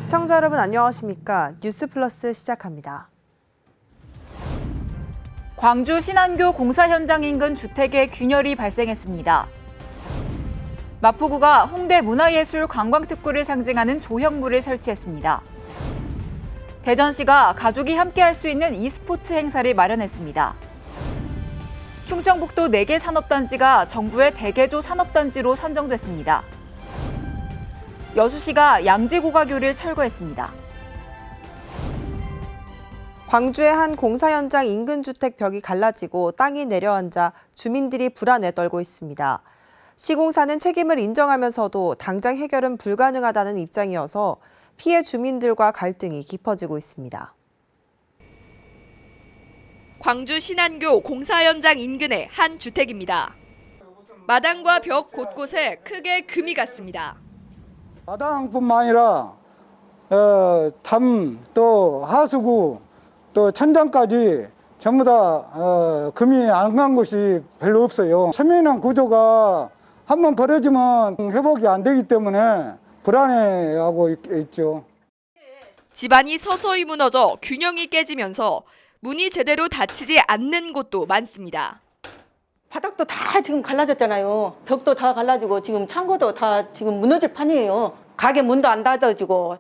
시청자 여러분 안녕하십니까? 뉴스 플러스 시작합니다. 광주 신안교 공사 현장 인근 주택에 균열이 발생했습니다. 마포구가 홍대 문화예술 관광특구를 상징하는 조형물을 설치했습니다. 대전시가 가족이 함께할 수 있는 e스포츠 행사를 마련했습니다. 충청북도 4개 산업단지가 정부의 대개조 산업단지로 선정됐습니다. 여수시가 양지고가교를 철거했습니다. 광주의 한 공사 현장 인근 주택 벽이 갈라지고 땅이 내려앉아 주민들이 불안에 떨고 있습니다. 시공사는 책임을 인정하면서도 당장 해결은 불가능하다는 입장이어서 피해 주민들과 갈등이 깊어지고 있습니다. 광주 신안교 공사 현장 인근의 한 주택입니다. 마당과 벽 곳곳에 크게 금이 갔습니다. 마당뿐만 아니라 담, 또 하수구, 또 천장까지 전부 다 금이 안 간 곳이 별로 없어요. 세면한 구조가 한번 벌어지면 회복이 안 되기 때문에 불안해하고 있죠. 집안이 서서히 무너져 균형이 깨지면서 문이 제대로 닫히지 않는 곳도 많습니다. 바닥도 다 지금 갈라졌잖아요. 벽도 다 갈라지고 지금 창고도 다 지금 무너질 판이에요. 가게 문도 안 닫아지고.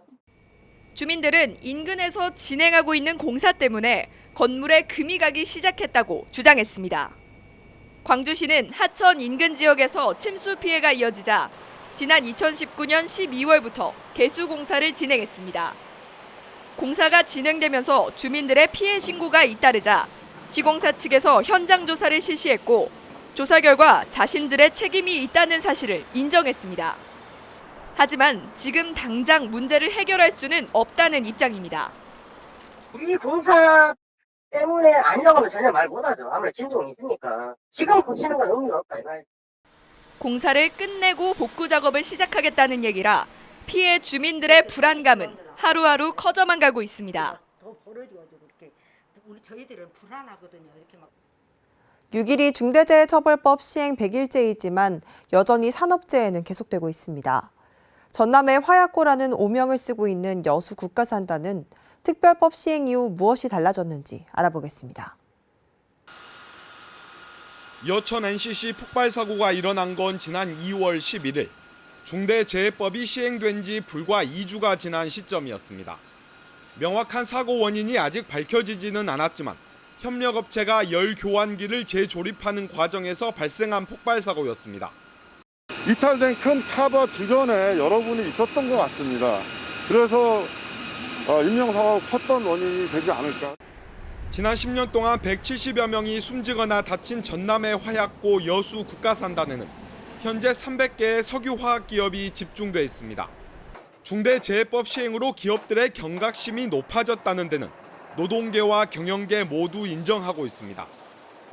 주민들은 인근에서 진행하고 있는 공사 때문에 건물에 금이 가기 시작했다고 주장했습니다. 광주시는 하천 인근 지역에서 침수 피해가 이어지자 지난 2019년 12월부터 개수 공사를 진행했습니다. 공사가 진행되면서 주민들의 피해 신고가 잇따르자 시공사 측에서 현장 조사를 실시했고 조사 결과 자신들의 책임이 있다는 사실을 인정했습니다. 하지만 지금 당장 문제를 해결할 수는 없다는 입장입니다. 이 공사 때문에 아니라고 하면 전혀 말 못하죠. 아무래도 진동이 있으니까. 지금 고치는 건 의미가 없다 이거예요. 공사를 끝내고 복구 작업을 시작하겠다는 얘기라 피해 주민들의 불안감은 하루하루 커져만 가고 있습니다. 더 벌어져가지고 이렇게 저희들은 불안하거든요. 이렇게 막. 6일이 중대재해처벌법 시행 100일째이지만 여전히 산업재해는 계속되고 있습니다. 전남의 화약고라는 오명을 쓰고 있는 여수 국가산단은 특별법 시행 이후 무엇이 달라졌는지 알아보겠습니다. 여천 NCC 폭발 사고가 일어난 건 지난 2월 11일. 중대재해법이 시행된 지 불과 2주가 지난 시점이었습니다. 명확한 사고 원인이 아직 밝혀지지는 않았지만 협력업체가 열 교환기를 재조립하는 과정에서 발생한 폭발 사고였습니다. 이탈된 큰 카바 주변에 여러분이 있었던 것 같습니다. 그래서 인명사고가 컸던 원인이 되지 않을까. 지난 10년 동안 170여 명이 숨지거나 다친 전남의 화약고 여수 국가산단에는 현재 300개의 석유화학 기업이 집중돼 있습니다. 중대재해법 시행으로 기업들의 경각심이 높아졌다는 데는 노동계와 경영계 모두 인정하고 있습니다.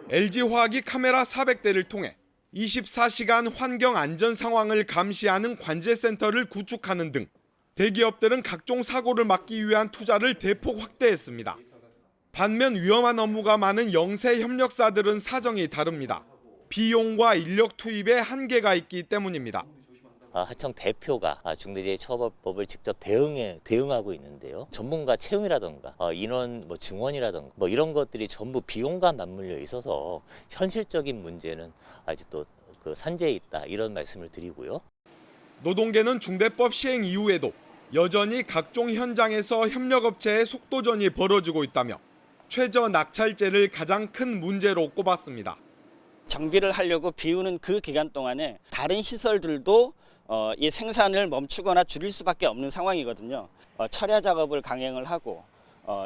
LG화학이 카메라 400대를 통해 24시간 환경 안전 상황을 감시하는 관제센터를 구축하는 등 대기업들은 각종 사고를 막기 위한 투자를 대폭 확대했습니다. 반면 위험한 업무가 많은 영세 협력사들은 사정이 다릅니다. 비용과 인력 투입에 한계가 있기 때문입니다. 하청 대표가 중대재해처벌법을 직접 대응하고 있는데요. 전문가 채용이라든가 인원 증원이라든가 이런 것들이 전부 비용과 맞물려 있어서 현실적인 문제는 아직도 산재에 있다 이런 말씀을 드리고요. 노동계는 중대법 시행 이후에도 여전히 각종 현장에서 협력업체의 속도전이 벌어지고 있다며 최저 낙찰제를 가장 큰 문제로 꼽았습니다. 정비를 하려고 비우는 그 기간 동안에 다른 시설들도 이 생산을 멈추거나 줄일 수밖에 없는 상황이거든요. 철야 작업을 강행을 하고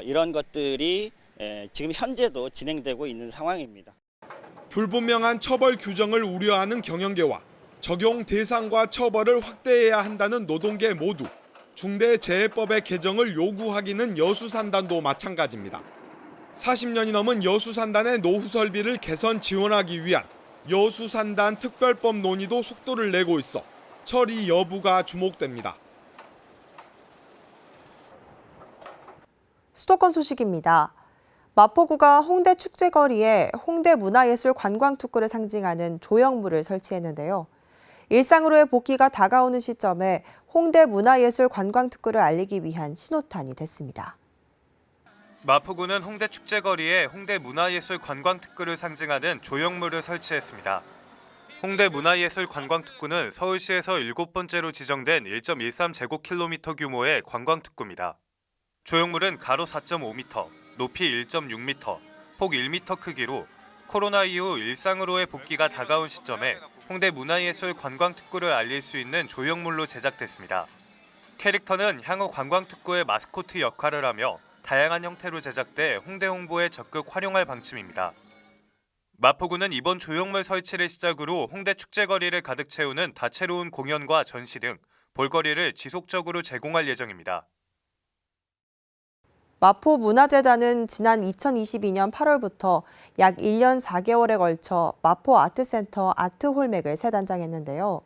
이런 것들이 지금 현재도 진행되고 있는 상황입니다. 불분명한 처벌 규정을 우려하는 경영계와 적용 대상과 처벌을 확대해야 한다는 노동계 모두 중대재해법의 개정을 요구하기는 여수산단도 마찬가지입니다. 40년이 넘은 여수산단의 노후 설비를 개선 지원하기 위한 여수산단 특별법 논의도 속도를 내고 있어 처리 여부가 주목됩니다. 수도권 소식입니다. 마포구가 홍대 축제거리에 홍대 문화예술 관광특구를 상징하는 조형물을 설치했는데요. 일상으로의 복귀가 다가오는 시점에 홍대 문화예술관광특구를 알리기 위한 신호탄이 됐습니다. 마포구는 홍대 축제거리에 홍대 문화예술관광특구를 상징하는 조형물을 설치했습니다. 홍대 문화예술관광특구는 서울시에서 7번째로 지정된 1.13제곱킬로미터 규모의 관광특구입니다. 조형물은 가로 4.5m, 높이 1.6m, 폭 1m 크기로 코로나 이후 일상으로의 복귀가 다가온 시점에 홍대 문화예술관광특구를 알릴 수 있는 조형물로 제작됐습니다. 캐릭터는 향후 관광특구의 마스코트 역할을 하며 다양한 형태로 제작돼 홍대 홍보에 적극 활용할 방침입니다. 마포구는 이번 조형물 설치를 시작으로 홍대 축제거리를 가득 채우는 다채로운 공연과 전시 등 볼거리를 지속적으로 제공할 예정입니다. 마포문화재단은 지난 2022년 8월부터 약 1년 4개월에 걸쳐 마포아트센터 아트홀맥을 새 단장했는데요.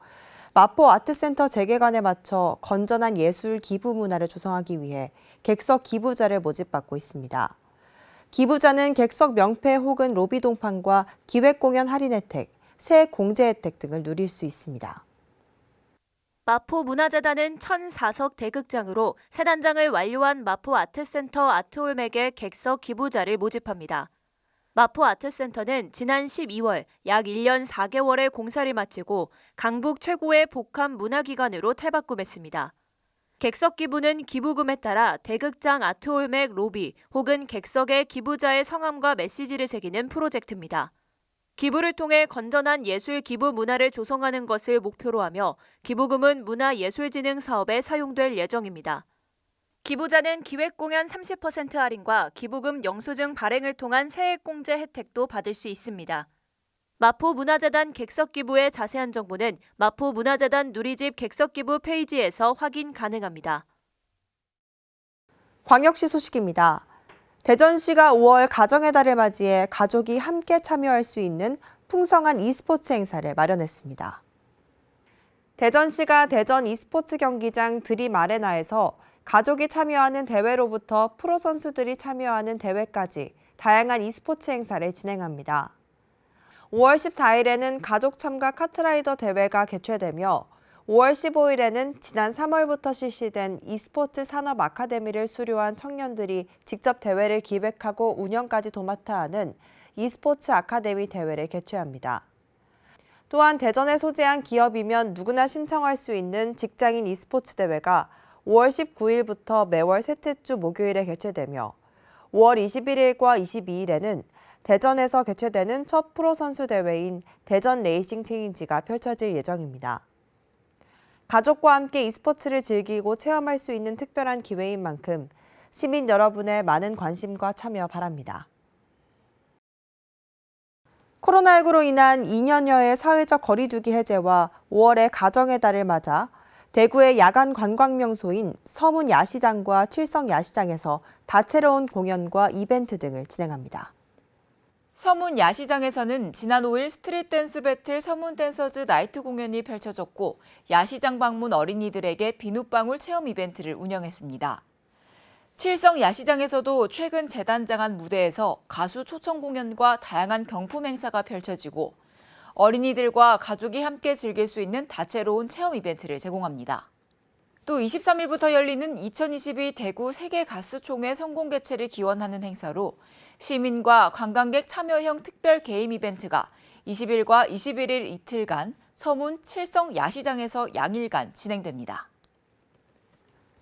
마포아트센터 재개관에 맞춰 건전한 예술 기부 문화를 조성하기 위해 객석 기부자를 모집받고 있습니다. 기부자는 객석 명패 혹은 로비 동판과 기획공연 할인 혜택, 세액 공제 혜택 등을 누릴 수 있습니다. 마포문화재단은 1,004석 대극장으로 새 단장을 완료한 마포아트센터 아트홀맥의 객석 기부자를 모집합니다. 마포아트센터는 지난 12월 약 1년 4개월의 공사를 마치고 강북 최고의 복합 문화기관으로 탈바꿈했습니다. 객석 기부는 기부금에 따라 대극장 아트홀맥 로비 혹은 객석에 기부자의 성함과 메시지를 새기는 프로젝트입니다. 기부를 통해 건전한 예술 기부 문화를 조성하는 것을 목표로 하며 기부금은 문화예술진흥 사업에 사용될 예정입니다. 기부자는 기획공연 30% 할인과 기부금 영수증 발행을 통한 세액공제 혜택도 받을 수 있습니다. 마포문화재단 객석기부의 자세한 정보는 마포문화재단 누리집 객석기부 페이지에서 확인 가능합니다. 광역시 소식입니다. 대전시가 5월 가정의 달을 맞이해 가족이 함께 참여할 수 있는 풍성한 e스포츠 행사를 마련했습니다. 대전시가 대전 e스포츠 경기장 드림 아레나에서 가족이 참여하는 대회로부터 프로 선수들이 참여하는 대회까지 다양한 e스포츠 행사를 진행합니다. 5월 14일에는 가족 참가 카트라이더 대회가 개최되며 5월 15일에는 지난 3월부터 실시된 e스포츠 산업 아카데미를 수료한 청년들이 직접 대회를 기획하고 운영까지 도맡아 하는 e스포츠 아카데미 대회를 개최합니다. 또한 대전에 소재한 기업이면 누구나 신청할 수 있는 직장인 e스포츠 대회가 5월 19일부터 매월 셋째 주 목요일에 개최되며 5월 21일과 22일에는 대전에서 개최되는 첫 프로 선수 대회인 대전 레이싱 체인지가 펼쳐질 예정입니다. 가족과 함께 e스포츠를 즐기고 체험할 수 있는 특별한 기회인 만큼 시민 여러분의 많은 관심과 참여 바랍니다. 코로나19로 인한 2년여의 사회적 거리두기 해제와 5월의 가정의 달을 맞아 대구의 야간 관광 명소인 서문 야시장과 칠성 야시장에서 다채로운 공연과 이벤트 등을 진행합니다. 서문 야시장에서는 지난 5일 스트릿 댄스 배틀 서문 댄서즈 나이트 공연이 펼쳐졌고 야시장 방문 어린이들에게 비눗방울 체험 이벤트를 운영했습니다. 칠성 야시장에서도 최근 재단장한 무대에서 가수 초청 공연과 다양한 경품 행사가 펼쳐지고 어린이들과 가족이 함께 즐길 수 있는 다채로운 체험 이벤트를 제공합니다. 또 23일부터 열리는 2022 대구 세계가스총회 성공 개최를 기원하는 행사로 시민과 관광객 참여형 특별 게임 이벤트가 20일과 21일 이틀간 서문 칠성 야시장에서 양일간 진행됩니다.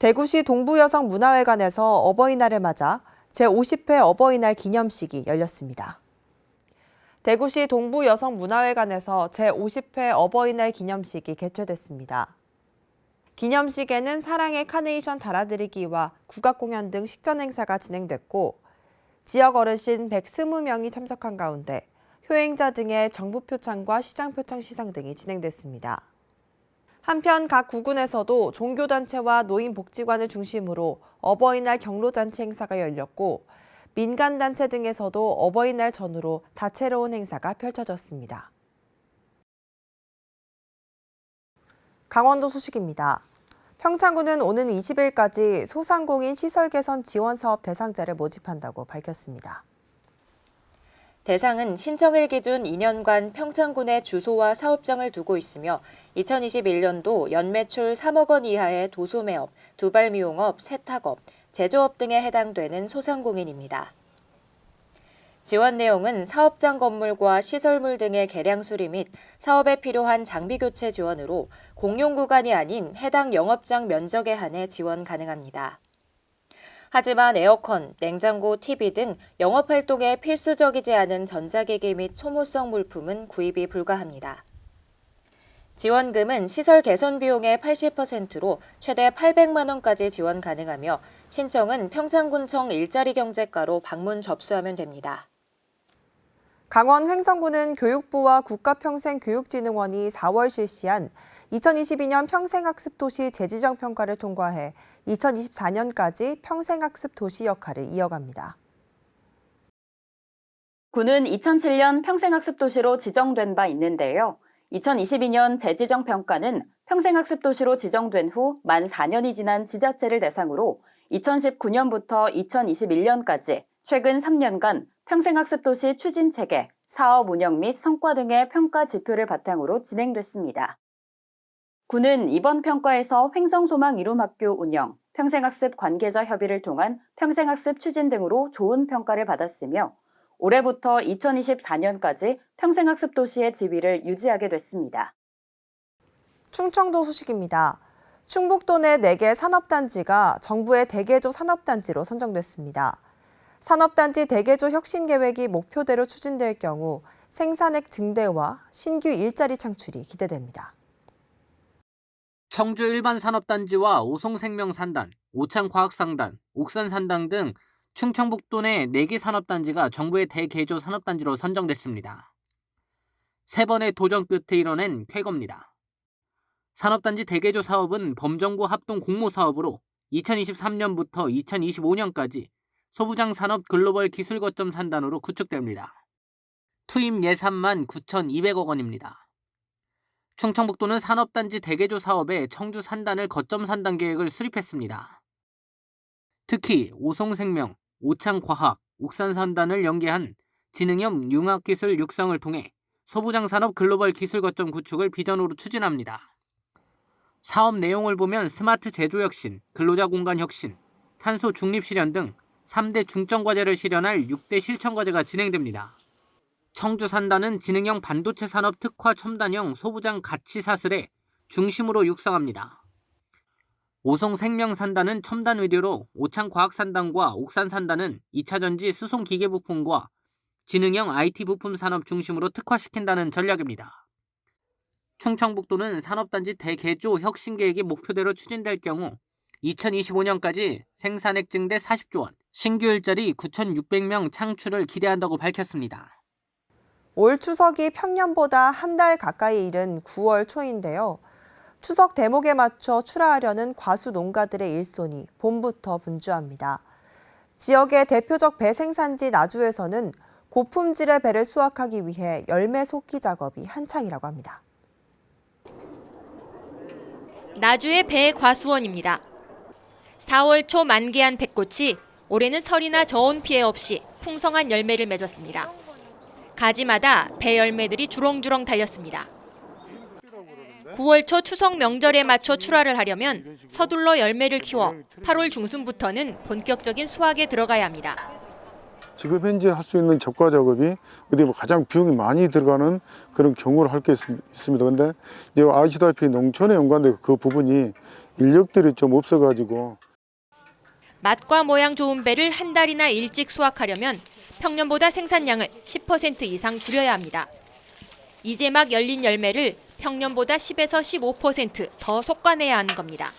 대구시 동부여성문화회관에서 어버이날을 맞아 제50회 어버이날 기념식이 열렸습니다. 대구시 동부여성문화회관에서 제50회 어버이날 기념식이 개최됐습니다. 기념식에는 사랑의 카네이션 달아드리기와 국악공연 등 식전 행사가 진행됐고 지역 어르신 120명이 참석한 가운데 효행자 등의 정부 표창과 시장 표창 시상 등이 진행됐습니다. 한편 각 구군에서도 종교단체와 노인복지관을 중심으로 어버이날 경로잔치 행사가 열렸고 민간단체 등에서도 어버이날 전후로 다채로운 행사가 펼쳐졌습니다. 강원도 소식입니다. 평창군은 오는 20일까지 소상공인 시설 개선 지원 사업 대상자를 모집한다고 밝혔습니다. 대상은 신청일 기준 2년간 평창군에 주소와 사업장을 두고 있으며 2021년도 연매출 3억 원 이하의 도소매업, 두발미용업, 세탁업, 제조업 등에 해당되는 소상공인입니다. 지원 내용은 사업장 건물과 시설물 등의 개량 수리 및 사업에 필요한 장비 교체 지원으로 공용 구간이 아닌 해당 영업장 면적에 한해 지원 가능합니다. 하지만 에어컨, 냉장고, TV 등 영업활동에 필수적이지 않은 전자기기 및 소모성 물품은 구입이 불가합니다. 지원금은 시설 개선 비용의 80%로 최대 800만 원까지 지원 가능하며 신청은 평창군청 일자리 경제과로 방문 접수하면 됩니다. 강원 횡성군은 교육부와 국가평생교육진흥원이 4월 실시한 2022년 평생학습도시 재지정 평가를 통과해 2024년까지 평생학습도시 역할을 이어갑니다. 군은 2007년 평생학습도시로 지정된 바 있는데요. 2022년 재지정 평가는 평생학습도시로 지정된 후 만 4년이 지난 지자체를 대상으로 2019년부터 2021년까지 최근 3년간 평생학습도시 추진체계, 사업 운영 및 성과 등의 평가 지표를 바탕으로 진행됐습니다. 군은 이번 평가에서 횡성소망 이룸학교 운영, 평생학습 관계자 협의를 통한 평생학습 추진 등으로 좋은 평가를 받았으며 올해부터 2024년까지 평생학습 도시의 지위를 유지하게 됐습니다. 충청도 소식입니다. 충북도 내 4개 산업단지가 정부의 대개조 산업단지로 선정됐습니다. 산업단지 대개조 혁신 계획이 목표대로 추진될 경우 생산액 증대와 신규 일자리 창출이 기대됩니다. 청주 일반산업단지와 오송생명산단, 오창과학상단, 옥산산단 등 충청북도 내 4개 산업단지가 정부의 대개조 산업단지로 선정됐습니다. 3번의 도전 끝에 이뤄낸 쾌거입니다. 산업단지 대개조 사업은 범정부 합동 공모사업으로 2023년부터 2025년까지 소부장 산업 글로벌 기술 거점 산단으로 구축됩니다. 투입 예산만 9,200억 원입니다. 충청북도는 산업단지 대개조 사업에 청주 산단을 거점 산단 계획을 수립했습니다. 특히 오송생명, 오창과학, 옥산산단을 연계한 지능형 융합기술 육성을 통해 소부장 산업 글로벌 기술 거점 구축을 비전으로 추진합니다. 사업 내용을 보면 스마트 제조 혁신, 근로자 공간 혁신, 탄소 중립 실현 등 3대 중점 과제를 실현할 6대 실천 과제가 진행됩니다. 청주 산단은 지능형 반도체 산업 특화 첨단형 소부장 가치 사슬에 중심으로 육성합니다. 오송생명산단은 첨단 의료로 오창과학산단과 옥산산단은 2차전지 수송 기계 부품과 지능형 IT 부품 산업 중심으로 특화시킨다는 전략입니다. 충청북도는 산업단지 대개조 혁신계획이 목표대로 추진될 경우 2025년까지 생산액 증대 40조 원, 신규 일자리 9,600명 창출을 기대한다고 밝혔습니다. 올 추석이 평년보다 한 달 가까이 이른 9월 초인데요. 추석 대목에 맞춰 출하하려는 과수 농가들의 일손이 봄부터 분주합니다. 지역의 대표적 배 생산지 나주에서는 고품질의 배를 수확하기 위해 열매 속기 작업이 한창이라고 합니다. 나주의 배 과수원입니다. 4월 초 만개한 배꽃이 올해는 설이나 저온 피해 없이 풍성한 열매를 맺었습니다. 가지마다 배 열매들이 주렁주렁 달렸습니다. 9월 초 추석 명절에 맞춰 출하를 하려면 서둘러 열매를 키워 8월 중순부터는 본격적인 수확에 들어가야 합니다. 지금 현재 할 수 있는 적과 작업이 어디 가장 비용이 많이 들어가는 그런 경우를 할 게 있습니다. 근데 이제 아시다시피 농촌에 연관된 그 부분이 인력들이 좀 없어가지고 맛과 모양 좋은 배를 한 달이나 일찍 수확하려면 평년보다 생산량을 10% 이상 줄여야 합니다. 이제 막 열린 열매를 평년보다 10에서 15% 더 솎아내야 하는 겁니다.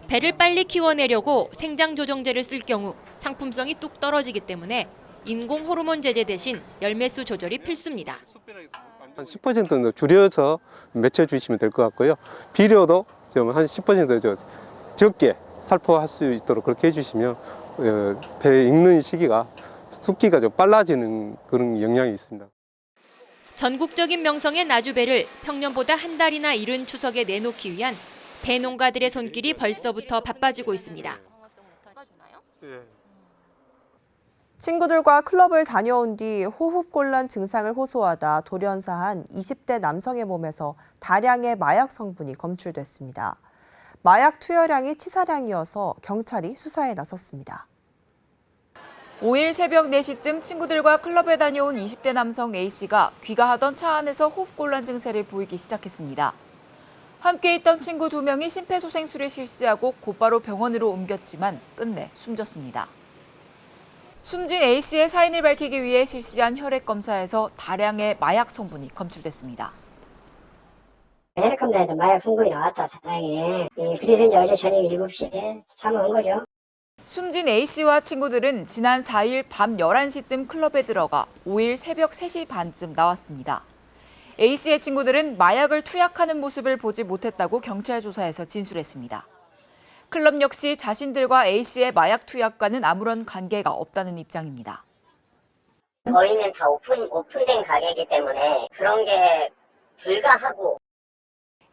배를 빨리 키워내려고 생장 조정제를 쓸 경우 상품성이 뚝 떨어지기 때문에 인공 호르몬 제제 대신 열매수 조절이 필수입니다. 한 10% 정도 줄여서 맺혀 주시면 될 것 같고요. 비료도 좀 한 10% 적게 살포할 수 있도록 그렇게 해주시면 배 익는 시기가 숙기가 좀 빨라지는 그런 영향이 있습니다. 전국적인 명성의 나주배를 평년보다 한 달이나 이른 추석에 내놓기 위한 배 농가들의 손길이 벌써부터 바빠지고 있습니다. 친구들과 클럽을 다녀온 뒤 호흡곤란 증상을 호소하다 돌연사한 20대 남성의 몸에서 다량의 마약 성분이 검출됐습니다. 마약 투여량이 치사량이어서 경찰이 수사에 나섰습니다. 5일 새벽 4시쯤 친구들과 클럽에 다녀온 20대 남성 A씨가 귀가하던 차 안에서 호흡곤란 증세를 보이기 시작했습니다. 함께 있던 친구 2명이 심폐소생술을 실시하고 곧바로 병원으로 옮겼지만 끝내 숨졌습니다. 숨진 A씨의 사인을 밝히기 위해 실시한 혈액 검사에서 다량의 마약 성분이 검출됐습니다. 혈액 검사에도 마약 성분이 나왔다, 다량이. 그래서 이제 어제 저녁 7시에 사망한 거죠. 숨진 A씨와 친구들은 지난 4일 밤 11시쯤 클럽에 들어가 5일 새벽 3시 반쯤 나왔습니다. A씨의 친구들은 마약을 투약하는 모습을 보지 못했다고 경찰 조사에서 진술했습니다. 클럽 역시 자신들과 A씨의 마약 투약과는 아무런 관계가 없다는 입장입니다. 저희는 다 오픈된 가게이기 때문에 그런 게 불가하고.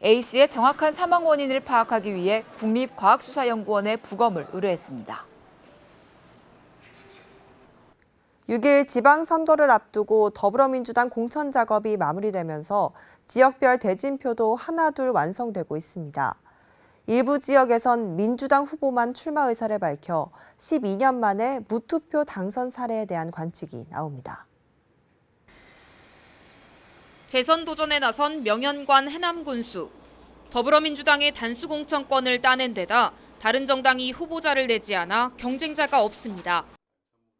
A씨의 정확한 사망 원인을 파악하기 위해 국립과학수사연구원에 부검을 의뢰했습니다. 6일 지방선거를 앞두고 더불어민주당 공천 작업이 마무리되면서 지역별 대진표도 하나둘 완성되고 있습니다. 일부 지역에선 민주당 후보만 출마 의사를 밝혀 12년 만에 무투표 당선 사례에 대한 관측이 나옵니다. 재선 도전에 나선 명현관 해남군수. 더불어민주당의 단수 공천권을 따낸 데다 다른 정당이 후보자를 내지 않아 경쟁자가 없습니다.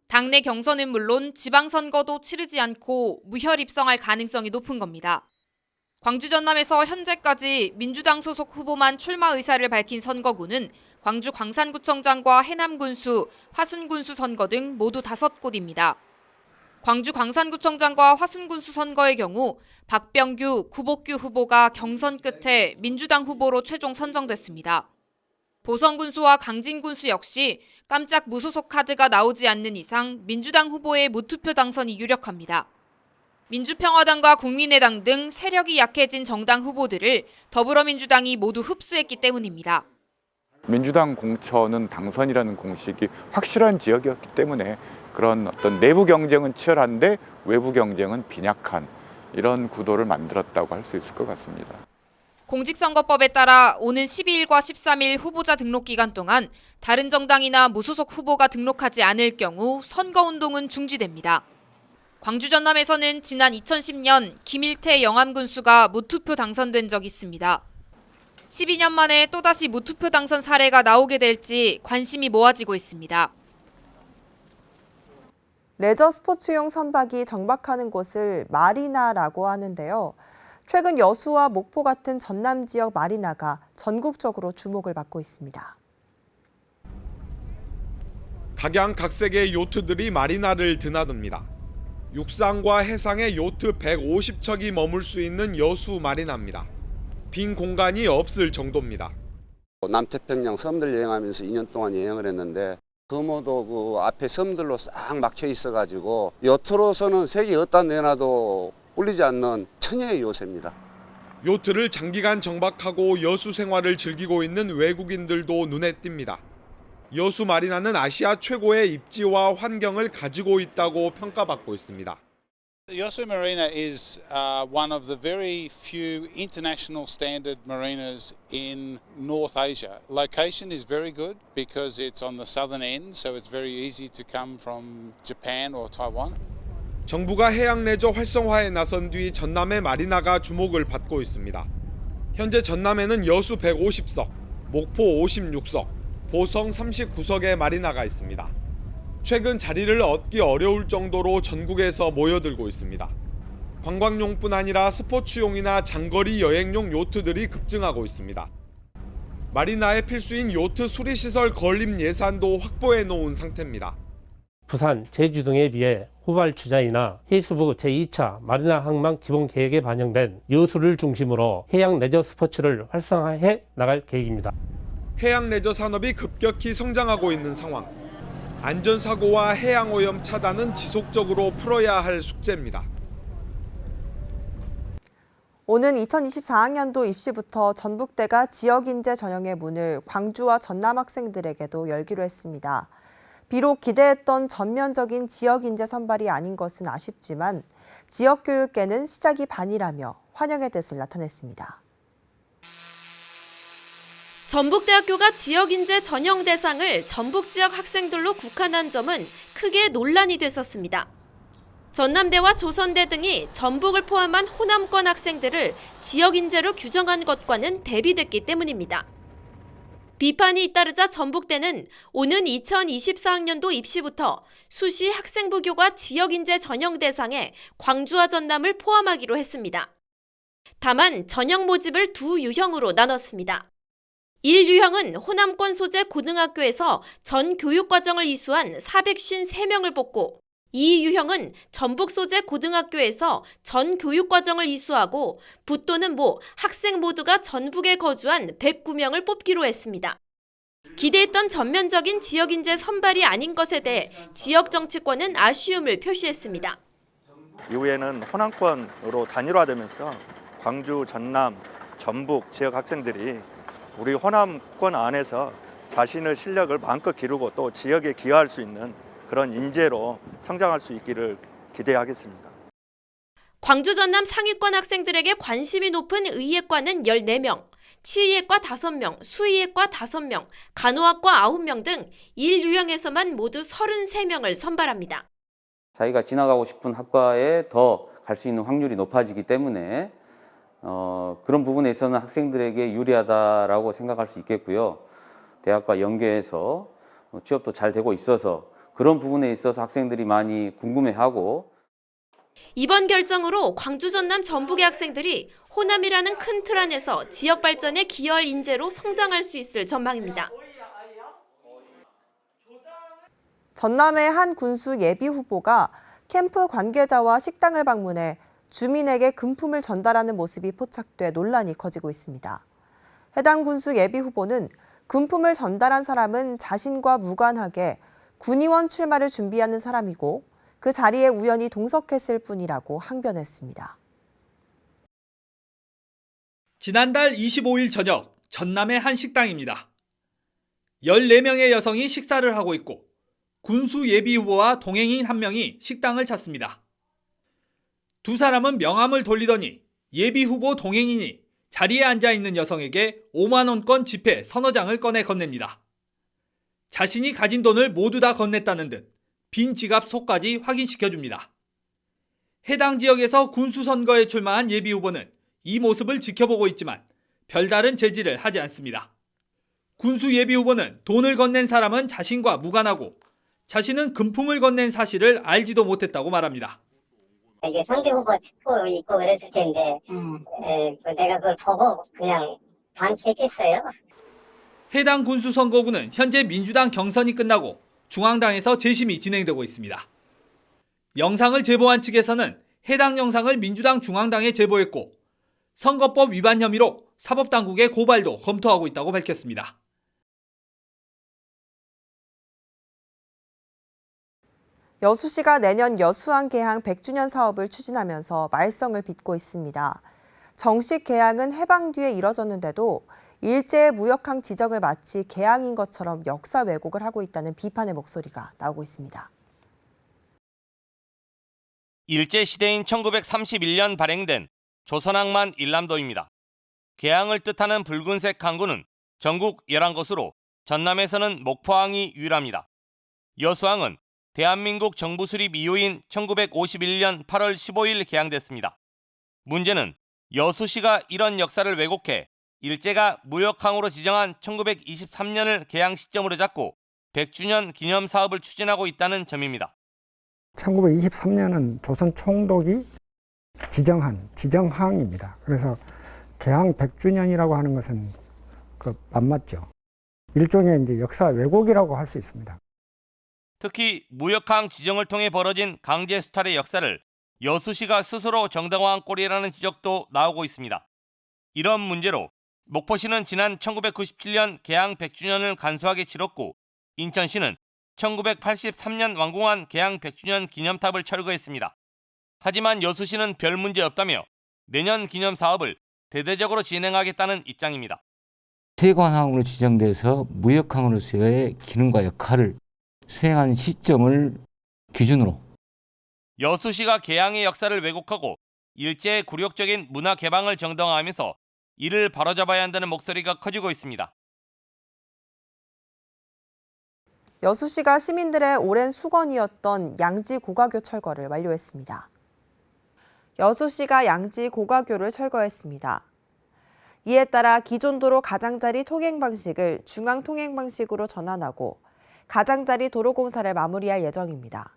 당내 경선은 물론 지방선거도 치르지 않고 무혈 입성할 가능성이 높은 겁니다. 광주 전남에서 현재까지 민주당 소속 후보만 출마 의사를 밝힌 선거구는 광주 광산구청장과 해남군수, 화순군수 선거 등 모두 5곳입니다. 광주 광산구청장과 화순군수 선거의 경우 박병규, 구복규 후보가 경선 끝에 민주당 후보로 최종 선정됐습니다. 보성군수와 강진군수 역시 깜짝 무소속 카드가 나오지 않는 이상 민주당 후보의 무투표 당선이 유력합니다. 민주평화당과 국민의당 등 세력이 약해진 정당 후보들을 더불어민주당이 모두 흡수했기 때문입니다. 민주당 공천은 당선이라는 공식이 확실한 지역이었기 때문에 그런 어떤 내부 경쟁은 치열한데 외부 경쟁은 빈약한 이런 구도를 만들었다고 할 수 있을 것 같습니다. 공직선거법에 따라 오는 12일과 13일 후보자 등록 기간 동안 다른 정당이나 무소속 후보가 등록하지 않을 경우 선거운동은 중지됩니다. 광주 전남에서는 지난 2010년 김일태 영암군수가 무투표 당선된 적이 있습니다. 12년 만에 또다시 무투표 당선 사례가 나오게 될지 관심이 모아지고 있습니다. 레저 스포츠용 선박이 정박하는 곳을 마리나라고 하는데요. 최근 여수와 목포 같은 전남 지역 마리나가 전국적으로 주목을 받고 있습니다. 각양각색의 요트들이 마리나를 드나듭니다. 육상과 해상의 요트 150척이 머물 수 있는 여수 마리나입니다. 빈 공간이 없을 정도입니다. 남태평양 섬들 여행하면서 2년 동안 여행을 했는데 금오도 그 앞에 섬들로 싹 막혀 있어가지고 요트로서는 색이 어디다 내놔도 꿀리지 않는 천혜의 요새입니다. 요트를 장기간 정박하고 여수 생활을 즐기고 있는 외국인들도 눈에 띕니다. 여수 마리나는 아시아 최고의 입지와 환경을 가지고 있다고 평가받고 있습니다. Yosu Marina is one of the very few international standard marinas in North Asia. Location is very good because it's on the southern end, so it's very easy to come from Japan or Taiwan. 정부가 해양 레저 활성화에 나선 뒤 전남의 마리나가 주목을 받고 있습니다. 현재 전남에는 여수 150석, 목포 56석, 보성 39석의 마리나가 있습니다. 최근 자리를 얻기 어려울 정도로 전국에서 모여들고 있습니다. 관광용뿐 아니라 스포츠용이나 장거리 여행용 요트들이 급증하고 있습니다. 마리나의 필수인 요트 수리시설 건립 예산도 확보해 놓은 상태입니다. 부산, 제주 등에 비해 후발주자이나 해수부 제2차 마리나 항만 기본 계획에 반영된 여수를 중심으로 해양 레저 스포츠를 활성화해 나갈 계획입니다. 해양 레저 산업이 급격히 성장하고 있는 상황. 안전사고와 해양오염 차단은 지속적으로 풀어야 할 숙제입니다. 오는 2024학년도 입시부터 전북대가 지역인재 전형의 문을 광주와 전남 학생들에게도 열기로 했습니다. 비록 기대했던 전면적인 지역 인재 선발이 아닌 것은 아쉽지만 지역 교육계는 시작이 반이라며 환영의 뜻을 나타냈습니다. 전북대학교가 지역 인재 전형 대상을 전북 지역 학생들로 국한한 점은 크게 논란이 됐었습니다. 전남대와 조선대 등이 전북을 포함한 호남권 학생들을 지역 인재로 규정한 것과는 대비됐기 때문입니다. 비판이 잇따르자 전북대는 오는 2024학년도 입시부터 수시 학생부교과 지역 인재 전형 대상에 광주와 전남을 포함하기로 했습니다. 다만 전형 모집을 두 유형으로 나눴습니다. 1유형은 호남권 소재 고등학교에서 전 교육과정을 이수한 453명을 뽑고 2유형은 전북 소재 고등학교에서 전 교육과정을 이수하고 부 또는 모 학생 모두가 전북에 거주한 109명을 뽑기로 했습니다. 기대했던 전면적인 지역 인재 선발이 아닌 것에 대해 지역 정치권은 아쉬움을 표시했습니다. 이후에는 호남권으로 단일화되면서 광주, 전남, 전북 지역 학생들이 우리 호남권 안에서 자신의 실력을 마음껏 기르고 또 지역에 기여할 수 있는 그런 인재로 성장할 수 있기를 기대하겠습니다. 광주 전남 상위권 학생들에게 관심이 높은 의예과는 14명, 치의예과 5명, 수의예과 5명, 간호학과 9명 등 1유형에서만 모두 33명을 선발합니다. 자기가 지나가고 싶은 학과에 더 갈 수 있는 확률이 높아지기 때문에 그런 부분에 있어서는 학생들에게 유리하다라고 생각할 수 있겠고요. 대학과 연계해서 취업도 잘 되고 있어서 그런 부분에 있어서 학생들이 많이 궁금해하고 이번 결정으로 광주, 전남, 전북의 학생들이 호남이라는 큰 틀 안에서 지역 발전에 기여할 인재로 성장할 수 있을 전망입니다. 전남의 한 군수 예비 후보가 캠프 관계자와 식당을 방문해 주민에게 금품을 전달하는 모습이 포착돼 논란이 커지고 있습니다. 해당 군수 예비 후보는 금품을 전달한 사람은 자신과 무관하게 군의원 출마를 준비하는 사람이고 그 자리에 우연히 동석했을 뿐이라고 항변했습니다. 지난달 25일 저녁 전남의 한 식당입니다. 14명의 여성이 식사를 하고 있고 군수 예비 후보와 동행인 한 명이 식당을 찾습니다. 두 사람은 명함을 돌리더니 예비 후보 동행인이 자리에 앉아있는 여성에게 5만 원권 지폐 서너 장을 꺼내 건넵니다. 자신이 가진 돈을 모두 다 건넸다는 듯 빈 지갑 속까지 확인시켜줍니다. 해당 지역에서 군수선거에 출마한 예비 후보는 이 모습을 지켜보고 있지만 별다른 제지를 하지 않습니다. 군수 예비 후보는 돈을 건넨 사람은 자신과 무관하고 자신은 금품을 건넨 사실을 알지도 못했다고 말합니다. 이게 상대 후보 찍고 있고 그랬을 텐데 내가 그걸 보고 그냥 방치했겠어요. 해당 군수선거구는 현재 민주당 경선이 끝나고 중앙당에서 재심이 진행되고 있습니다. 영상을 제보한 측에서는 해당 영상을 민주당 중앙당에 제보했고 선거법 위반 혐의로 사법당국의 고발도 검토하고 있다고 밝혔습니다. 여수시가 내년 여수항 개항 100주년 사업을 추진하면서 말썽을 빚고 있습니다. 정식 개항은 해방 뒤에 이뤄졌는데도 일제의 무역항 지정을 마치 개항인 것처럼 역사 왜곡을 하고 있다는 비판의 목소리가 나오고 있습니다. 일제시대인 1931년 발행된 조선항만 일람도입니다. 개항을 뜻하는 붉은색 항구는 전국 11곳으로 전남에서는 목포항이 유일합니다. 여수항은 대한민국 정부 수립 이후인 1951년 8월 15일 개항됐습니다. 문제는 여수시가 이런 역사를 왜곡해 일제가 무역항으로 지정한 1923년을 개항 시점으로 잡고 100주년 기념 사업을 추진하고 있다는 점입니다. 1923년은 조선 총독이 지정한 지정항입니다. 그래서 개항 100주년이라고 하는 것은 안 맞죠. 일종의 이제 역사 왜곡이라고 할 수 있습니다. 특히 무역항 지정을 통해 벌어진 강제 수탈의 역사를 여수시가 스스로 정당화한 꼴이라는 지적도 나오고 있습니다. 이런 문제로 목포시는 지난 1997년 개항 100주년을 간소하게 치렀고 인천시는 1983년 완공한 개항 100주년 기념탑을 철거했습니다. 하지만 여수시는 별 문제 없다며 내년 기념 사업을 대대적으로 진행하겠다는 입장입니다. 세관항으로 지정돼서 무역항으로서의 기능과 역할을 수행한 시점을 기준으로 여수시가 개항의 역사를 왜곡하고 일제의 굴욕적인 문화 개방을 정당화하면서 이를 바로잡아야 한다는 목소리가 커지고 있습니다. 여수시가 시민들의 오랜 수건이었던 양지 고가교 철거를 완료했습니다. 여수시가 양지 고가교를 철거했습니다. 이에 따라 기존 도로 가장자리 통행 방식을 중앙 통행 방식으로 전환하고 가장자리 도로 공사를 마무리할 예정입니다.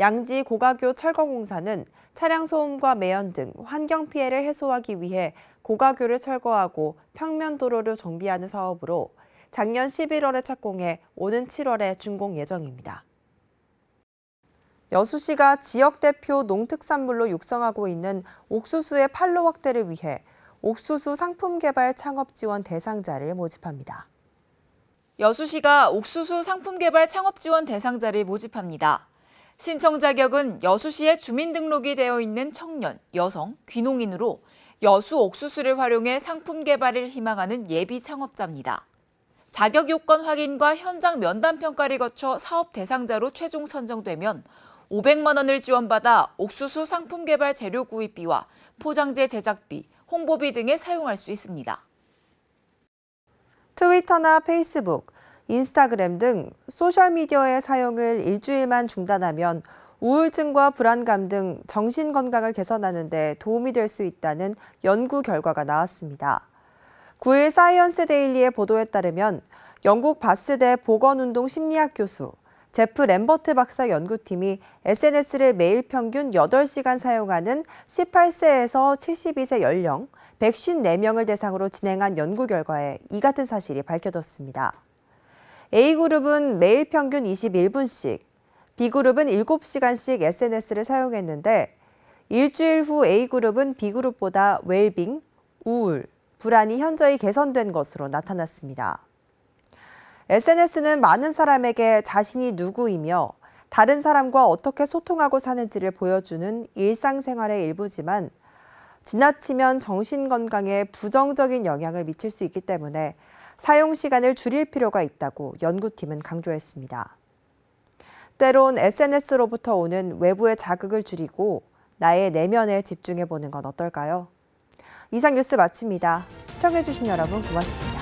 양지 고가교 철거 공사는 차량 소음과 매연 등 환경 피해를 해소하기 위해 고가교를 철거하고 평면 도로를 정비하는 사업으로 작년 11월에 착공해 오는 7월에 준공 예정입니다. 여수시가 지역 대표 농특산물로 육성하고 있는 옥수수의 판로 확대를 위해 옥수수 상품 개발 창업 지원 대상자를 모집합니다. 여수시가 옥수수 상품 개발 창업 지원 대상자를 모집합니다. 신청 자격은 여수시에 주민등록이 되어 있는 청년, 여성, 귀농인으로 여수 옥수수를 활용해 상품 개발을 희망하는 예비 창업자입니다. 자격 요건 확인과 현장 면담 평가를 거쳐 사업 대상자로 최종 선정되면 500만 원을 지원받아 옥수수 상품 개발 재료 구입비와 포장재 제작비, 홍보비 등에 사용할 수 있습니다. 트위터나 페이스북, 인스타그램 등 소셜미디어의 사용을 일주일만 중단하면 우울증과 불안감 등 정신건강을 개선하는 데 도움이 될 수 있다는 연구 결과가 나왔습니다. 9일 사이언스 데일리의 보도에 따르면 영국 바스대 보건운동 심리학 교수 제프 램버트 박사 연구팀이 SNS를 매일 평균 8시간 사용하는 18세에서 72세 연령 154명을 대상으로 진행한 연구 결과에 이 같은 사실이 밝혀졌습니다. A그룹은 매일 평균 21분씩, B그룹은 7시간씩 SNS를 사용했는데 일주일 후 A그룹은 B그룹보다 웰빙, 우울, 불안이 현저히 개선된 것으로 나타났습니다. SNS는 많은 사람에게 자신이 누구이며 다른 사람과 어떻게 소통하고 사는지를 보여주는 일상생활의 일부지만 지나치면 정신건강에 부정적인 영향을 미칠 수 있기 때문에 사용 시간을 줄일 필요가 있다고 연구팀은 강조했습니다. 때론 SNS로부터 오는 외부의 자극을 줄이고 나의 내면에 집중해보는 건 어떨까요? 이상 뉴스 마칩니다. 시청해주신 여러분 고맙습니다.